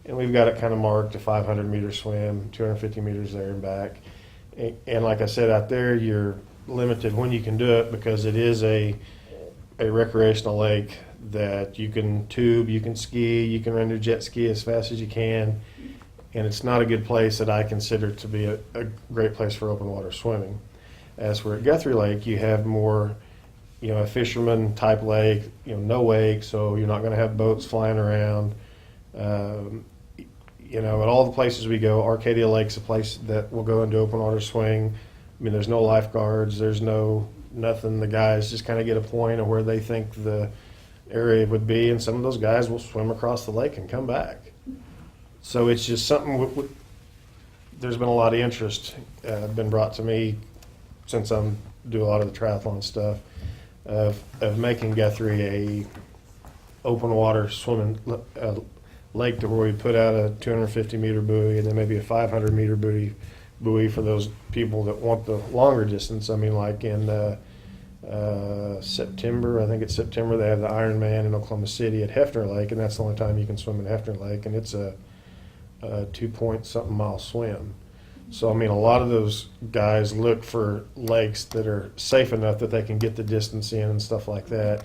and we've got it kind of marked a 500-meter swim, 250 meters there and back. And like I said, out there, you're limited when you can do it because it is a recreational lake that you can tube, you can ski, you can run your jet ski as fast as you can. And it's not a good place that I consider to be a great place for open water swimming. As for at Guthrie Lake, you have more, a fisherman type lake, no wake, so you're not going to have boats flying around. At all the places we go, Arcadia Lake's a place that will go into open water swing. I mean, there's no lifeguards, there's nothing. The guys just kind of get a point of where they think the area would be, and some of those guys will swim across the lake and come back. So it's just something, there's been a lot of interest been brought to me since I do a lot of the triathlon stuff of making Guthrie a open water swimming lake to where we put out a 250-meter buoy and then maybe a 500-meter buoy for those people that want the longer distance. I mean, like in September, I think it's September, they have the Ironman in Oklahoma City at Hefner Lake, and that's the only time you can swim in Hefner Lake, and it's a 2-point-something mile swim. So, I mean, a lot of those guys look for lakes that are safe enough that they can get the distance in and stuff like that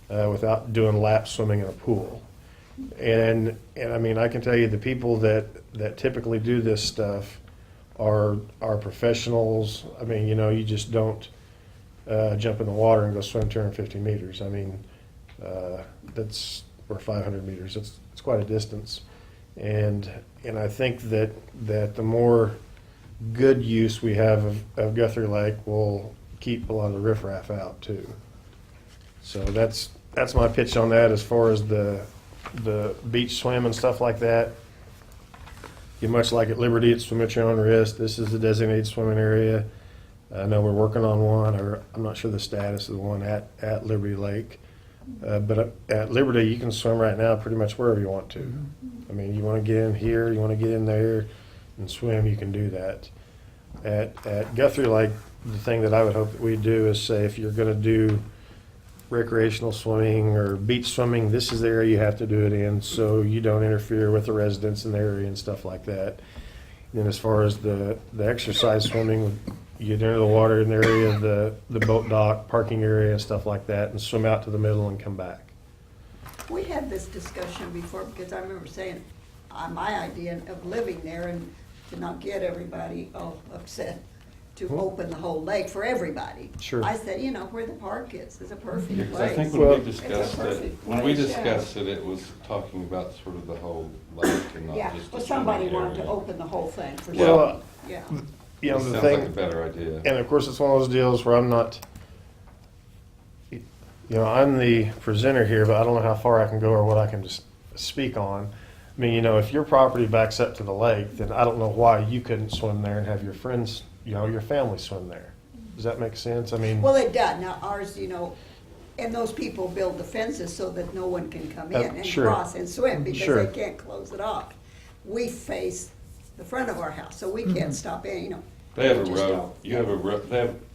without doing lap swimming in a pool. And I mean, I can tell you the people that typically do this stuff are professionals. I mean, you just don't jump in the water and go swim 250 meters. I mean, that's, or 500 meters. It's quite a distance. And I think that the more good use we have of Guthrie Lake will keep a lot of the riffraff out too. So that's my pitch on that. As far as the beach swim and stuff like that, you're much like at Liberty, it's swim at your own risk. This is the designated swimming area. I know we're working on one, or I'm not sure the status of the one at Liberty Lake. But at Liberty, you can swim right now pretty much wherever you want to. I mean, you want to get in here, you want to get in there and swim, you can do that. At Guthrie Lake, the thing that I would hope that we do is say if you're going to do recreational swimming or beach swimming, this is the area you have to do it in so you don't interfere with the residents in the area and stuff like that. And as far as the exercise swimming, you get into the water in the area of the boat dock, parking area and stuff like that, and swim out to the middle and come back. We had this discussion before because I remember saying my idea of living there and to not get everybody all upset to open the whole lake for everybody. Sure. I said, where the park is a perfect Because place. I think Well, when we discussed it, it was talking about sort of the whole lake and not Yeah, just well, the somebody swimming wanted to area. open the whole thing for Well, sure. Yeah. The Sounds thing, like a better idea. and of course, it's one of those deals where I'm not, I'm the presenter here, but I don't know how far I can go or what I can just speak on. I mean, if your property backs up to the lake, then I don't know why you couldn't swim there and have your friends, your family swim there. Does that make sense? I mean, Well, it does. Now ours, and those people build the fences so that no one can come in and sure. cross and swim because Sure. they can't close it off. We face the front of our house, so we can't stop in, They have a we just road, don't. you have a road,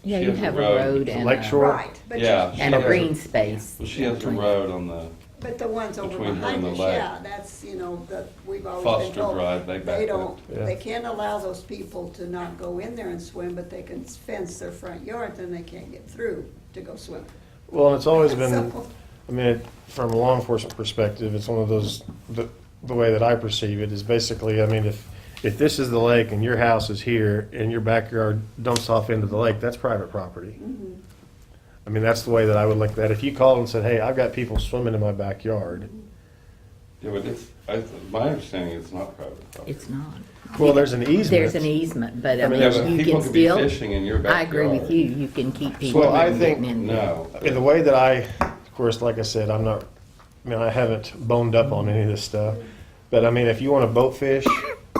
Yeah, she you has have a road and Lakeshore? Right, but Yeah. and a Yeah. green space. well, she has a road on the, But the ones over Between her behind and the us, lake. yeah, that's, that we've always Foster been told. Drive, they back don't, up. Yeah. they can't allow those people to not go in there and swim, but they can fence their front yard, then they can't get through to go swim. well, and it's always been, So- I mean, from a law enforcement perspective, it's one of those, the way that I perceive it is basically, I mean, if this is the lake and your house is here and your backyard dumps off into the lake, that's private property. Mm-hmm. I mean, that's the way that I would look at that. If you called and said, hey, I've got people swimming in my backyard, yeah, but my understanding is it's not private property. It's not. well, there's an easement. There's an easement, but I I mean, mean, yeah, but you people can could be still. fishing in your I agree with backyard. you. You can keep people Well, I from think- getting in there. No. In the way that of course, like I said, I haven't boned up on any of this stuff. But I mean, if you want to boat fish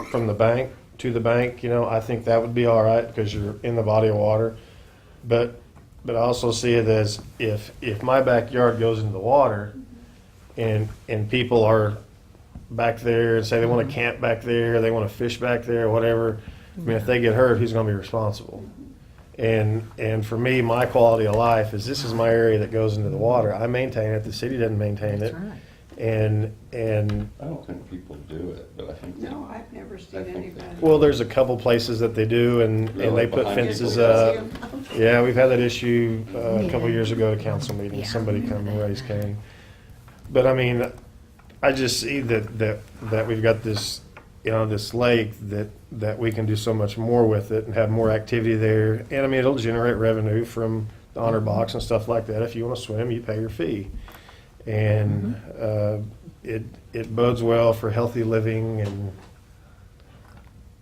from the bank to the bank, I think that would be all right because you're in the body of water. But I also see it as if my backyard goes into the water and people are back there and say they want to camp back there, they want to fish back there, whatever. I mean, if they get hurt, who's going to be responsible? And for me, my quality of life is this is my area that goes into the water. I maintain it. The city doesn't maintain That's it. right. And I don't think people do it, but never seen I think anybody. Well, there's a couple places that they do, and they Really? put Behind fences people? up. Yeah, we've had that issue a couple Yeah. years ago at a council meeting. Yeah. Somebody come and raise cane. But I mean, I just see that we've got this, this lake that we can do so much more with it and have more activity there. And I mean, it'll generate revenue from the honor box and stuff like that. If you want to swim, you pay your fee. And it bodes well for healthy living, and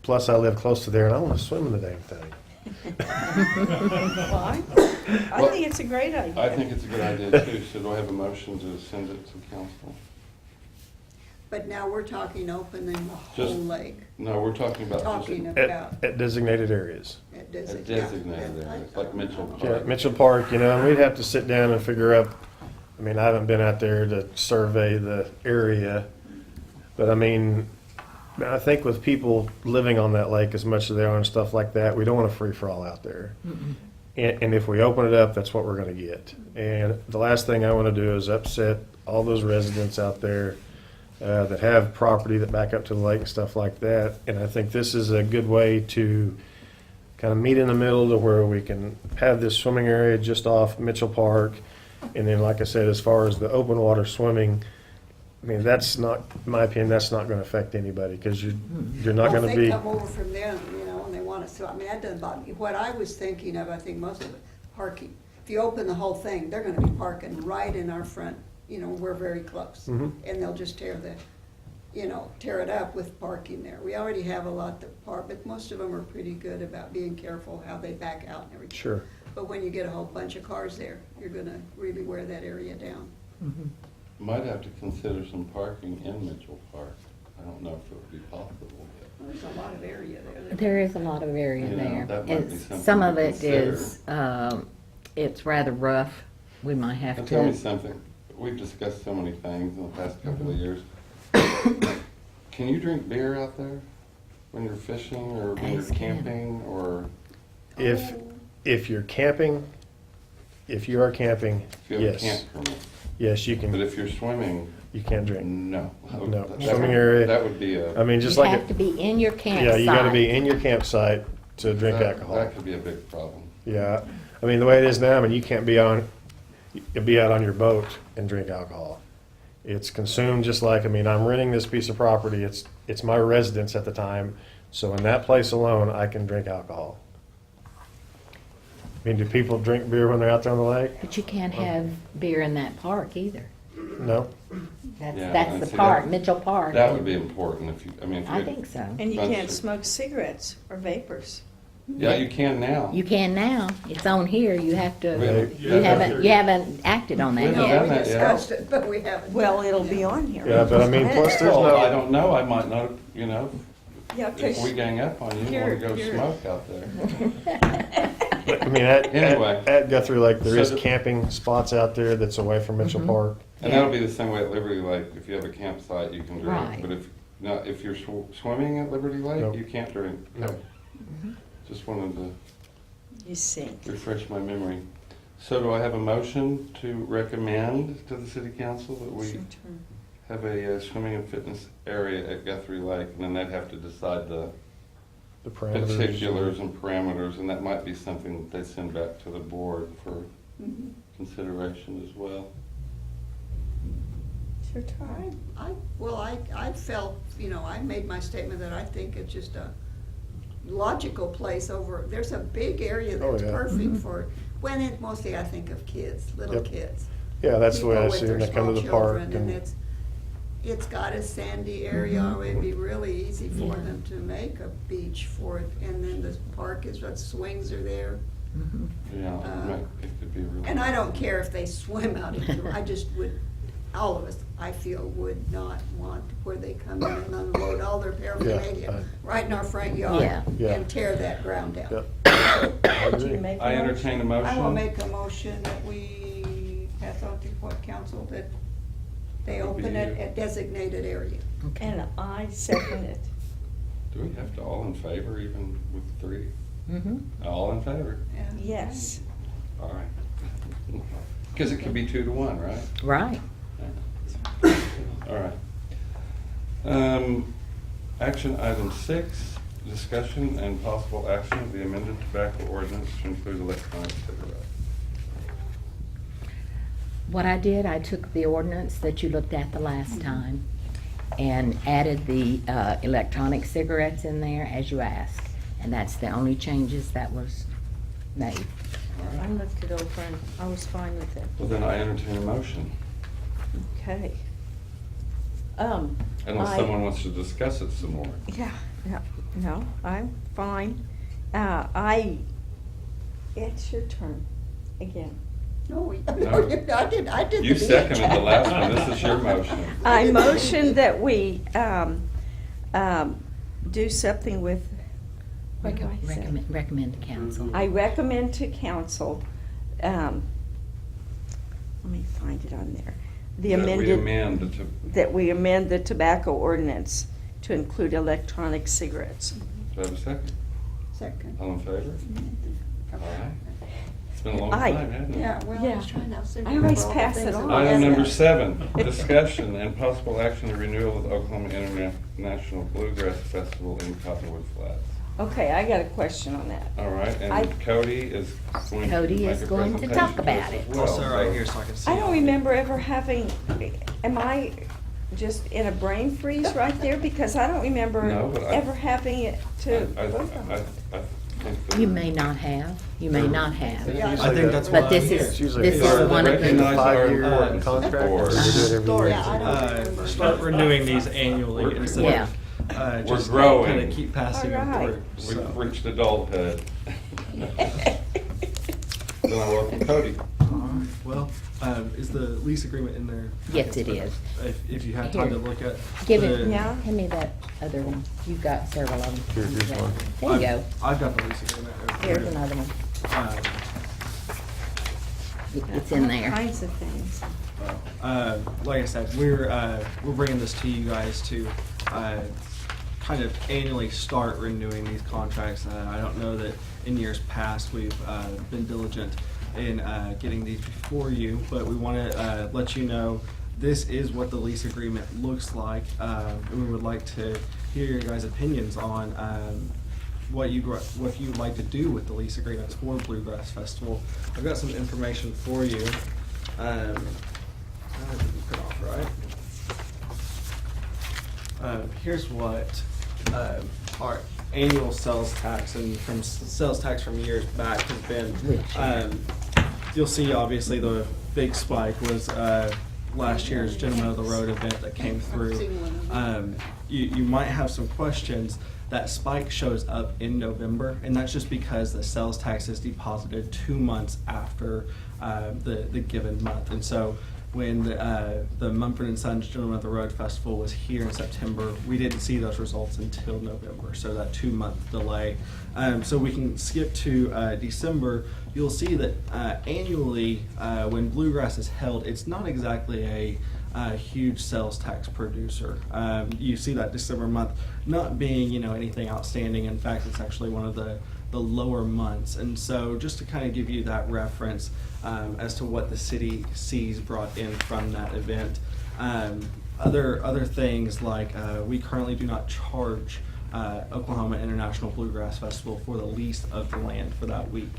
plus I live close to there and I want to swim in the damn thing. Well, I Well, think it's a great idea. I think it's a good idea too. So do I have a motion to send it to council? But now we're talking opening the whole Just- lake, No, we're talking about just talking about. At designated areas. At a designated. designated area, like Mitchell Yeah, Park. Mitchell Park, and we'd have to sit down and figure out, I mean, I haven't been out there to survey the area, but I mean, I think with people living on that lake as much as they are and stuff like that, we don't want a free-for-all out there. And if we open it up, that's what we're gonna get. And the last thing I wanna do is upset all those residents out there that have property that back up to the lake and stuff like that. And I think this is a good way to kind of meet in the middle to where we can have this swimming area just off Mitchell Park. And then, like I said, as far as the open water swimming, I mean, that's not, in my opinion, that's not going to affect anybody because you're not Well, going to if they be. come over from there, and they want to, so, I mean, that doesn't bother me. What I was thinking of, I think most of it, parking. If you open the whole thing, they're gonna be parking right in our front, we're very close. Mhm. And they'll just tear it up with parking there. We already have a lot that park, but most of them are pretty good about being careful how they back out and everything. Sure. But when you get a whole bunch of cars there, you're gonna really wear that area down. Might have to consider some parking in Mitchell Park. I don't know if it would be possible. Well, there's a lot of area there. There is a lot of area Yeah, there. that might be It's- something Some to of it consider. is, it's rather rough. We might have Now tell me to, something. We've discussed so many things in the past couple of years. Can you drink beer out there when you're fishing or when you're Ice can. camping or If you're camping, if you are camping, if you have a yes, camp permit? yes, you But can. if you're swimming, You can't drink. no. No. That Swimming would- area. That would be a. I mean, just you like have to be in your campsite. yeah, you got to be in your campsite to drink that- alcohol. That could be a big problem. Yeah, I mean, the way it is now, I mean, you can't be out on your boat and drink alcohol. It's consumed just like, I mean, I'm renting this piece of property, it's my residence at the time, so in that place alone, I can drink alcohol. I mean, do people drink beer when they're out there on the lake? But you can't have beer in that park either. No? Yeah, That's and the see, park, that- Mitchell Park. That would be important if you, I mean, if I you. think so. And you Bunch can't of- smoke cigarettes or vapors. Yeah, you can now. You can now. It's on here. You have to, Really? you haven't acted on that We haven't No, yet. done we that yet. discussed it, but we haven't. Well, it'll be on here. Yeah, but I mean, plus there's Well, I no, don't know, I might not, Yeah, if we 'cause gang up on you, you You're- wanna go you're- smoke out there. I mean, at Anyway. at Guthrie Lake, there So is the- camping spots out there that's away from Mitchell Park. And that'll be the same way at Liberty Lake, if you have a campsite, you can drink, Right. but if you're swimming at Liberty Lake, Nope. you can't drink. No. Just wanted to you sink. refresh my memory. So do I have a motion to recommend to the city council that It's we your turn. have a swimming and fitness area at Guthrie Lake? And then they'd have to decide the The parameters. particulars and parameters, and that might be something that they send back to the board for Mhm. consideration as well. It's your turn. I felt, I made my statement that I think it's just a logical place over, there's a big area Oh, that's yeah. perfect for, mostly I think of kids, little Yep. kids. Yeah, that's the way I People with see it. their They come to the small park children, and it's got a sandy area, it'd be really easy for Yeah. them to make a beach for it, and then the park is, what swings are there. Mhm. Yeah, it could be really. And I don't care if they swim out into it, I just would, all of us, I feel, would not want where they come in and unload all their paraphernalia Yeah, right in our front yard Yeah. Yeah. and tear that ground down. Yep. I Do you agree. make a I motion? entertain a motion. I will make a motion that we pass on to what council that they That would be open it you. at designated area. Okay. And I second it. Do we have to all in favor even with three? Mhm. All in favor? And- Yes. All right. Because it could be 2-1, right? Right. All right. Action item 6, discussion and possible action of the amended tobacco ordinance to include electronic cigarettes. What I did, I took the ordinance that you looked at the last time and added the electronic cigarettes in there as you asked. And that's the only changes that was made. All I right. looked it over and I was fine with it. Well, then I entertain a motion, Okay. unless I- someone wants to discuss it some more. Yeah, no, I'm fine. It's your turn again. No, No. I did the You beginning. seconded the last one, this is your motion. I motion that we do something with, what do I say? Recommend to council. I recommend to council, let me find it on there. The That we amended, amend the that we amend the tobacco ordinance to include electronic cigarettes. Do I have a second? Second. All in favor? All right. It's been a long Aye. time, hasn't it? Yeah, well, I Yeah. was trying to see. I always all the pass things it that on. we Item had. number 7, discussion and possible action to renewal of the Oklahoma International Bluegrass Festival in Cottonwood Flats. Okay, I got a question on that. All right, I- and Cody is going to Cody make is a going to presentation talk for about this it. as I'll well, sit right here so I can see. I don't all. remember ever having, am I just in a brain freeze right there? Because I don't remember No, but I- ever having it to I vote on. think that- You may not have, you may not have. Yeah, I think that's But why this I'm here. is, It's usually this part is of one of recognize the, our 5-year importance contract. for- Or we do it every Start, year. Yeah, I don't remember. start renewing these annually instead Yeah. of We're just growing. kind of keep passing them All right. through. So. We've reached adulthood. Then I welcome Cody. All right. Well, is the lease agreement in there? Yes, it is. If you have time to Here. look at. give the- it, Yeah. hand me that other one. You've got several of them. Here's one. There you go. I've got the lease agreement. over Here's here. another one. Um, It's in All there. kinds of things. Like I said, we're bringing this to you guys to kind of annually start renewing these contracts. I don't know that in years past we've been diligent in getting these before you, but we want to let you know this is what the lease agreement looks like. And we would like to hear your guys' opinions on what you'd like to do with the lease agreements for Bluegrass Festival. I've got some information for you. That didn't cut off right. Here's what our annual sales tax and from sales tax from years back has been. You'll see obviously the big spike was last year's Gentlemen of the Road event that came through. You might have some questions. That spike shows up in November, and that's just because the sales tax is deposited 2 months after the given month. And so when the Mumford & Sons Gentlemen of the Road Festival was here in September, we didn't see those results until November, so that 2-month delay. So we can skip to December. You'll see that annually when Bluegrass is held, it's not exactly a huge sales tax producer. You see that December month not being, anything outstanding. In fact, it's actually one of the lower months. And so just to kind of give you that reference as to what the city sees brought in from that event. Other things like we currently do not charge Oklahoma International Bluegrass Festival for the lease of the land for that week.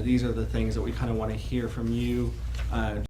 These are the things that we kind of want to hear from you.